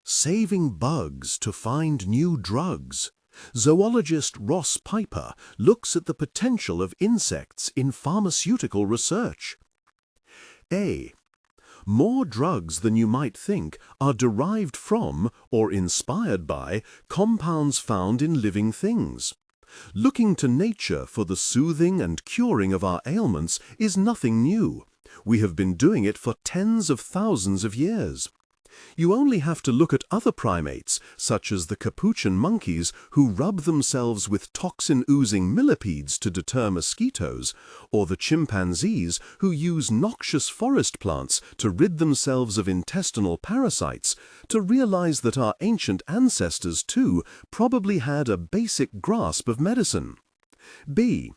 Saving bugs to find new drugs. Zoologist Ross Piper looks at the potential of insects in pharmaceutical research. A. More drugs than you might think are derived from or inspired by compounds found in living things. Looking to nature for the soothing and curing of our ailments is nothing new. We have been doing it for tens of thousands of years. You only have to look at other primates, such as the capuchin monkeys who rub themselves with toxin-oozing millipedes to deter mosquitoes, or the chimpanzees who use noxious forest plants to rid themselves of intestinal parasites, to realize that our ancient ancestors, too, probably had a basic grasp of medicine. B.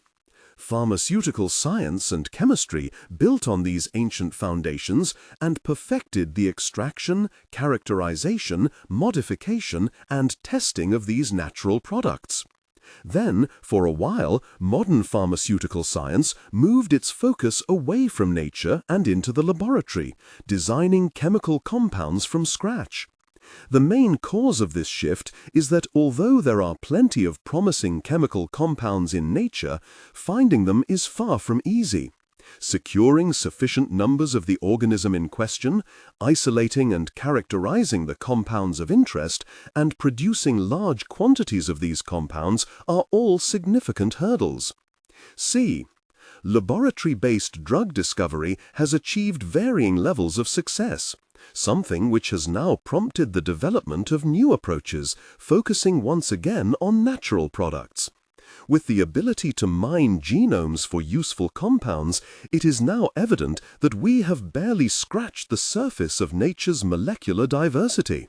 Pharmaceutical science and chemistry built on these ancient foundations and perfected the extraction, characterization, modification, and testing of these natural products. Then, for a while, modern pharmaceutical science moved its focus away from nature and into the laboratory, designing chemical compounds from scratch. The main cause of this shift is that although there are plenty of promising chemical compounds in nature, finding them is far from easy. Securing sufficient numbers of the organism in question, isolating and characterizing the compounds of interest, and producing large quantities of these compounds are all significant hurdles. C. Laboratory-based drug discovery has achieved varying levels of success, something which has now prompted the development of new approaches, focusing once again on natural products. With the ability to mine genomes for useful compounds, it is now evident that we have barely scratched the surface of nature's molecular diversity.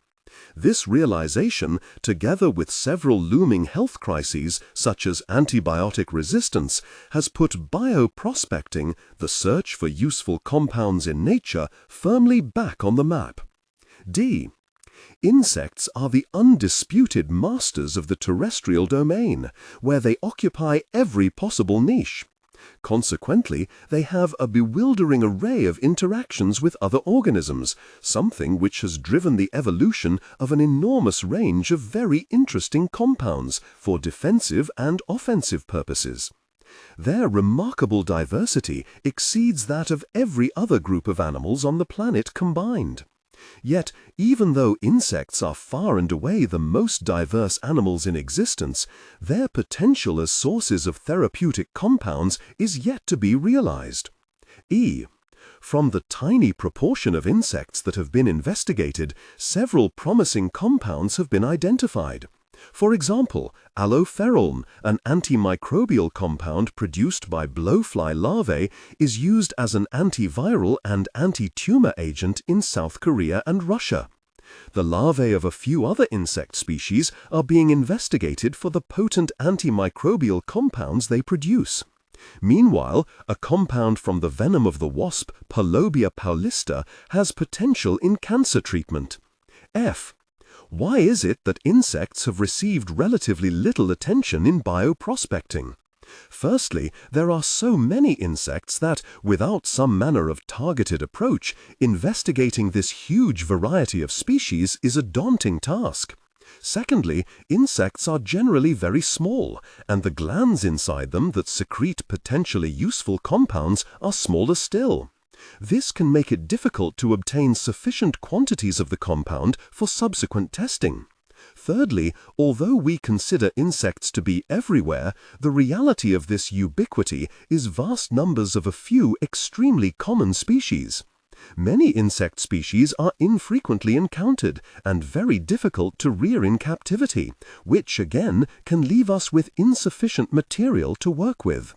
This realization, together with several looming health crises such as antibiotic resistance, has put bioprospecting, the search for useful compounds in nature, firmly back on the map. D. Insects are the undisputed masters of the terrestrial domain, where they occupy every possible niche. Consequently, they have a bewildering array of interactions with other organisms, something which has driven the evolution of an enormous range of very interesting compounds for defensive and offensive purposes. Their remarkable diversity exceeds that of every other group of animals on the planet combined. Yet, even though insects are far and away the most diverse animals in existence, their potential as sources of therapeutic compounds is yet to be realized. E. From the tiny proportion of insects that have been investigated, several promising compounds have been identified. For example, alloferoln, an antimicrobial compound produced by blowfly larvae, is used as an antiviral and anti-tumor agent in South Korea and Russia. The larvae of a few other insect species are being investigated for the potent antimicrobial compounds they produce. Meanwhile, a compound from the venom of the wasp, Palobia paulista, has potential in cancer treatment. F. Why is it that insects have received relatively little attention in bioprospecting? Firstly, there are so many insects that, without some manner of targeted approach, investigating this huge variety of species is a daunting task. Secondly, insects are generally very small, and the glands inside them that secrete potentially useful compounds are smaller still. This can make it difficult to obtain sufficient quantities of the compound for subsequent testing. Thirdly, although we consider insects to be everywhere, the reality of this ubiquity is vast numbers of a few extremely common species. Many insect species are infrequently encountered and very difficult to rear in captivity, which again can leave us with insufficient material to work with.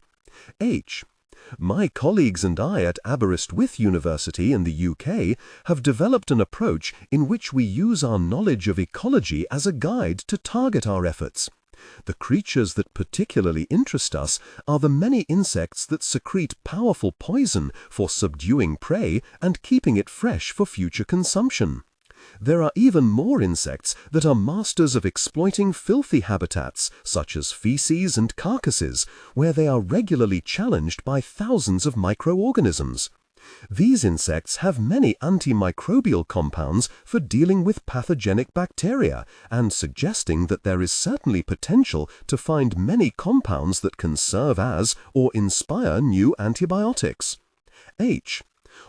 H. My colleagues and I at Aberystwyth University in the UK have developed an approach in which we use our knowledge of ecology as a guide to target our efforts. The creatures that particularly interest us are the many insects that secrete powerful poison for subduing prey and keeping it fresh for future consumption. There are even more insects that are masters of exploiting filthy habitats, such as feces and carcasses, where they are regularly challenged by thousands of microorganisms. These insects have many antimicrobial compounds for dealing with pathogenic bacteria and suggesting that there is certainly potential to find many compounds that can serve as or inspire new antibiotics. H.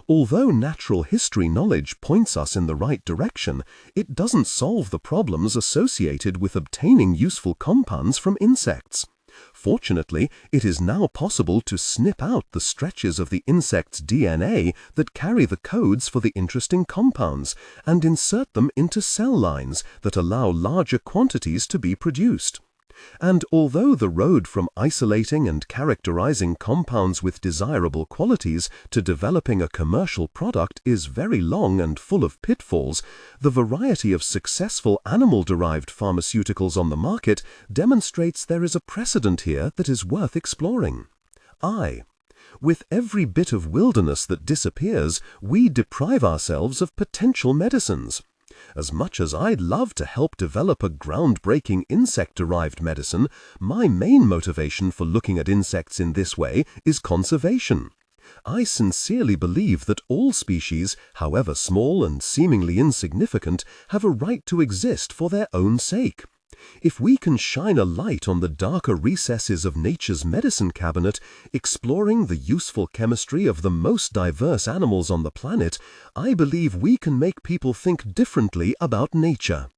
Although natural history knowledge points us in the right direction, it doesn't solve the problems associated with obtaining useful compounds from insects. Fortunately, it is now possible to snip out the stretches of the insect's DNA that carry the codes for the interesting compounds and insert them into cell lines that allow larger quantities to be produced. And although the road from isolating and characterizing compounds with desirable qualities to developing a commercial product is very long and full of pitfalls, the variety of successful animal-derived pharmaceuticals on the market demonstrates there is a precedent here that is worth exploring. I. With every bit of wilderness that disappears, we deprive ourselves of potential medicines. As much as I'd love to help develop a groundbreaking insect-derived medicine, my main motivation for looking at insects in this way is conservation. I sincerely believe that all species, however small and seemingly insignificant, have a right to exist for their own sake. If we can shine a light on the darker recesses of nature's medicine cabinet, exploring the useful chemistry of the most diverse animals on the planet, I believe we can make people think differently about nature.